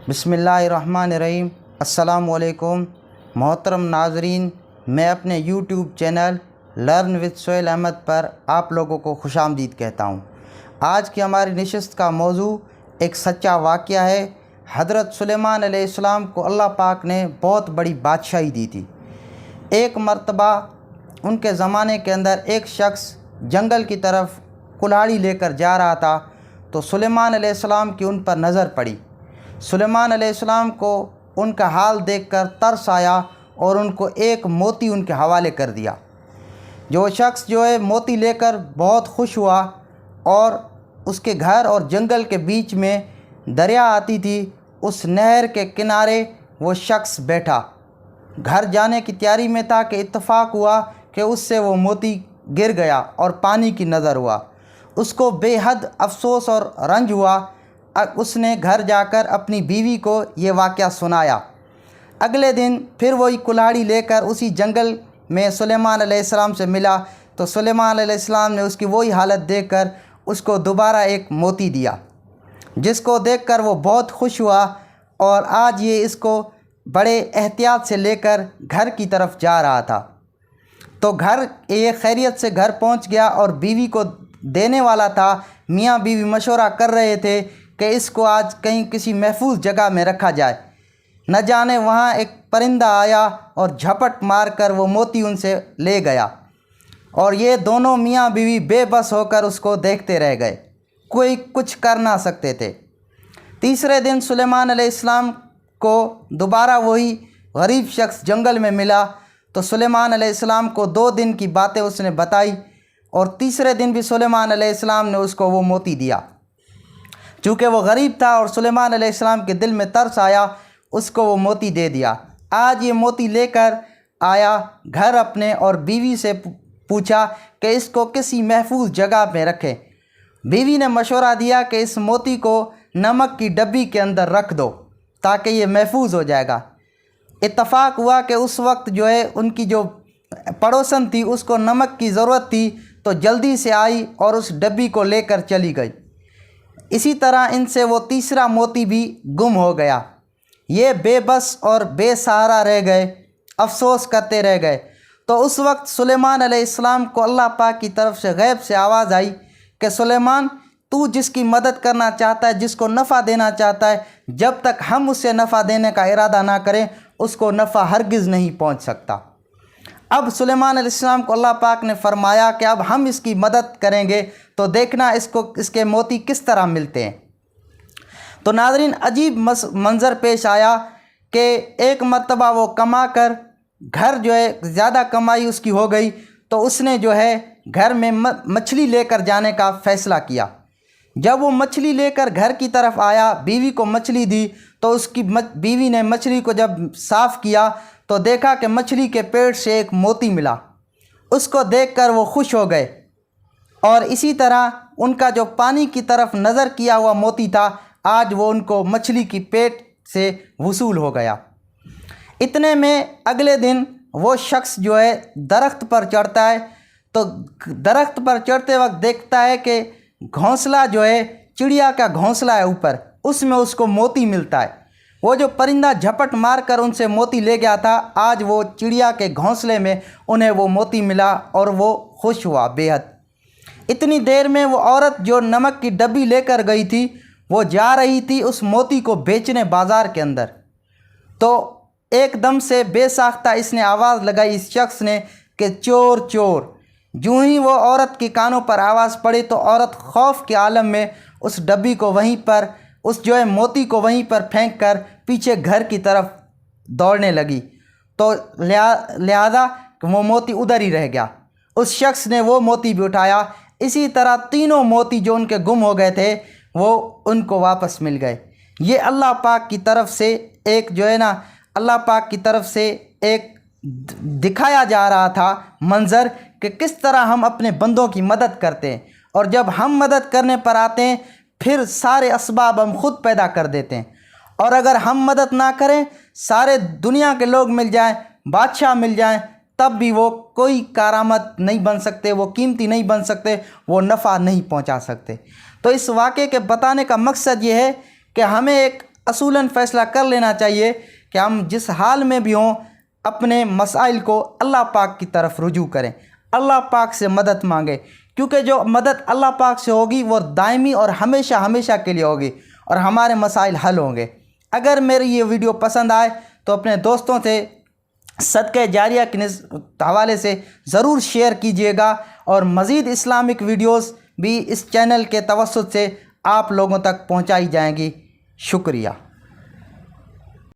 بسم اللہ الرحمن الرحیم۔ السلام علیکم محترم ناظرین، میں اپنے YouTube channel learn with Sohail Ahmed پر آپ لوگوں کو خوش آمدید کہتا ہوں۔ آج کی ہماری نشست کا موضوع ایک سچا واقعہ ہے۔ حضرت سلیمان علیہ السلام کو اللہ پاک نے بہت بڑی بادشاہی دی تھی۔ ایک مرتبہ ان کے زمانے کے اندر ایک شخص جنگل کی طرف کلاڑی لے کر جا رہا تھا، تو سلیمان علیہ السلام کی ان پر نظر پڑی۔ سلیمان علیہ السلام کو ان کا حال دیکھ کر ترس آیا اور ان کو ایک موتی ان کے حوالے کر دیا۔ جو شخص موتی لے کر بہت خوش ہوا، اور اس کے گھر اور جنگل کے بیچ میں دریا آتی تھی، اس نہر کے کنارے وہ شخص بیٹھا، گھر جانے کی تیاری میں تھا کہ اتفاق ہوا کہ اس سے وہ موتی گر گیا اور پانی کی نظر ہوا۔ اس کو بے حد افسوس اور رنج ہوا۔ اس نے گھر جا کر اپنی بیوی کو یہ واقعہ سنایا۔ اگلے دن پھر وہی کلاڑی لے کر اسی جنگل میں سلیمان علیہ السلام سے ملا، تو سلیمان علیہ السلام نے اس کی وہی حالت دیکھ کر اس کو دوبارہ ایک موتی دیا، جس کو دیکھ کر وہ بہت خوش ہوا، اور آج یہ اس کو بڑے احتیاط سے لے کر گھر کی طرف جا رہا تھا۔ تو یہ خیریت سے گھر پہنچ گیا اور بیوی کو دینے والا تھا۔ میاں بیوی مشورہ کر رہے تھے کہ اس کو آج کہیں کسی محفوظ جگہ میں رکھا جائے، نہ جانے وہاں ایک پرندہ آیا اور جھپٹ مار کر وہ موتی ان سے لے گیا، اور یہ دونوں میاں بیوی بے بس ہو کر اس کو دیکھتے رہ گئے، کوئی کچھ کر نہ سکتے تھے۔ تیسرے دن سلیمان علیہ السلام کو دوبارہ وہی غریب شخص جنگل میں ملا، تو سلیمان علیہ السلام کو 2 دن کی باتیں اس نے بتائی، اور تیسرے دن بھی سلیمان علیہ السلام نے اس کو وہ موتی دیا۔ چونکہ وہ غریب تھا اور سلیمان علیہ السلام کے دل میں ترس آیا، اس کو وہ موتی دے دیا۔ آج یہ موتی لے کر آیا گھر اپنے، اور بیوی سے پوچھا کہ اس کو کسی محفوظ جگہ میں رکھے۔ بیوی نے مشورہ دیا کہ اس موتی کو نمک کی ڈبی کے اندر رکھ دو تاکہ یہ محفوظ ہو جائے گا۔ اتفاق ہوا کہ اس وقت ان کی جو پڑوسن تھی اس کو نمک کی ضرورت تھی، تو جلدی سے آئی اور اس ڈبی کو لے کر چلی گئی۔ اسی طرح ان سے وہ تیسرا موتی بھی گم ہو گیا۔ یہ بے بس اور بے سہارا رہ گئے، افسوس کرتے رہ گئے۔ تو اس وقت سلیمان علیہ السلام کو اللہ پاک کی طرف سے غیب سے آواز آئی کہ سلیمان، تو جس کی مدد کرنا چاہتا ہے، جس کو نفع دینا چاہتا ہے، جب تک ہم اسے نفع دینے کا ارادہ نہ کریں، اس کو نفع ہرگز نہیں پہنچ سکتا۔ اب سلیمان علیہ السلام کو اللہ پاک نے فرمایا کہ اب ہم اس کی مدد کریں گے، تو دیکھنا اس کے موتی کس طرح ملتے ہیں۔ تو ناظرین، عجیب منظر پیش آیا کہ ایک مرتبہ وہ کما کر گھر زیادہ کمائی اس کی ہو گئی، تو اس نے گھر میں مچھلی لے کر جانے کا فیصلہ کیا۔ جب وہ مچھلی لے کر گھر کی طرف آیا، بیوی کو مچھلی دی، تو اس کی بیوی نے مچھلی کو جب صاف کیا تو دیکھا کہ مچھلی کے پیٹ سے ایک موتی ملا۔ اس کو دیکھ کر وہ خوش ہو گئے، اور اسی طرح ان کا جو پانی کی طرف نظر کیا ہوا موتی تھا، آج وہ ان کو مچھلی کی پیٹ سے وصول ہو گیا۔ اتنے میں اگلے دن وہ شخص درخت پر چڑھتا ہے، تو درخت پر چڑھتے وقت دیکھتا ہے کہ گھونسلہ چڑیا کا گھونسلہ ہے اوپر، اس میں اس کو موتی ملتا ہے۔ وہ جو پرندہ جھپٹ مار کر ان سے موتی لے گیا تھا، آج وہ چڑیا کے گھونسلے میں انہیں وہ موتی ملا، اور وہ خوش ہوا بے حد۔ اتنی دیر میں وہ عورت جو نمک کی ڈبی لے کر گئی تھی، وہ جا رہی تھی اس موتی کو بیچنے بازار کے اندر۔ تو ایک دم سے بے ساختہ اس نے آواز لگائی، اس شخص نے، کہ چور چور۔ جو ہی وہ عورت کے کانوں پر آواز پڑی، تو عورت خوف کے عالم میں اس ڈبی کو وہیں پر، اس موتی کو وہیں پر پھینک کر پیچھے گھر کی طرف دوڑنے لگی، تو لہذا وہ موتی ادھر ہی رہ گیا۔ اس شخص نے وہ موتی بھی اٹھایا۔ اسی طرح تینوں موتی جو ان کے گم ہو گئے تھے، وہ ان کو واپس مل گئے۔ یہ اللہ پاک کی طرف سے ایک اللہ پاک کی طرف سے ایک دکھایا جا رہا تھا منظر، کہ کس طرح ہم اپنے بندوں کی مدد کرتے ہیں، اور جب ہم مدد کرنے پر آتے ہیں پھر سارے اسباب ہم خود پیدا کر دیتے ہیں، اور اگر ہم مدد نہ کریں، سارے دنیا کے لوگ مل جائیں، بادشاہ مل جائیں، تب بھی وہ کوئی کارآمد نہیں بن سکتے، وہ قیمتی نہیں بن سکتے، وہ نفع نہیں پہنچا سکتے۔ تو اس واقعے کے بتانے کا مقصد یہ ہے کہ ہمیں ایک اصولاً فیصلہ کر لینا چاہیے کہ ہم جس حال میں بھی ہوں اپنے مسائل کو اللہ پاک کی طرف رجوع کریں، اللہ پاک سے مدد مانگیں، کیونکہ جو مدد اللہ پاک سے ہوگی وہ دائمی اور ہمیشہ ہمیشہ کے لیے ہوگی اور ہمارے مسائل حل ہوں گے۔ اگر میری یہ ویڈیو پسند آئے تو اپنے دوستوں سے صدقہ جاریہ کے حوالے سے ضرور شیئر کیجیے گا، اور مزید اسلامک ویڈیوز بھی اس چینل کے توسط سے آپ لوگوں تک پہنچائی جائیں گی۔ شکریہ۔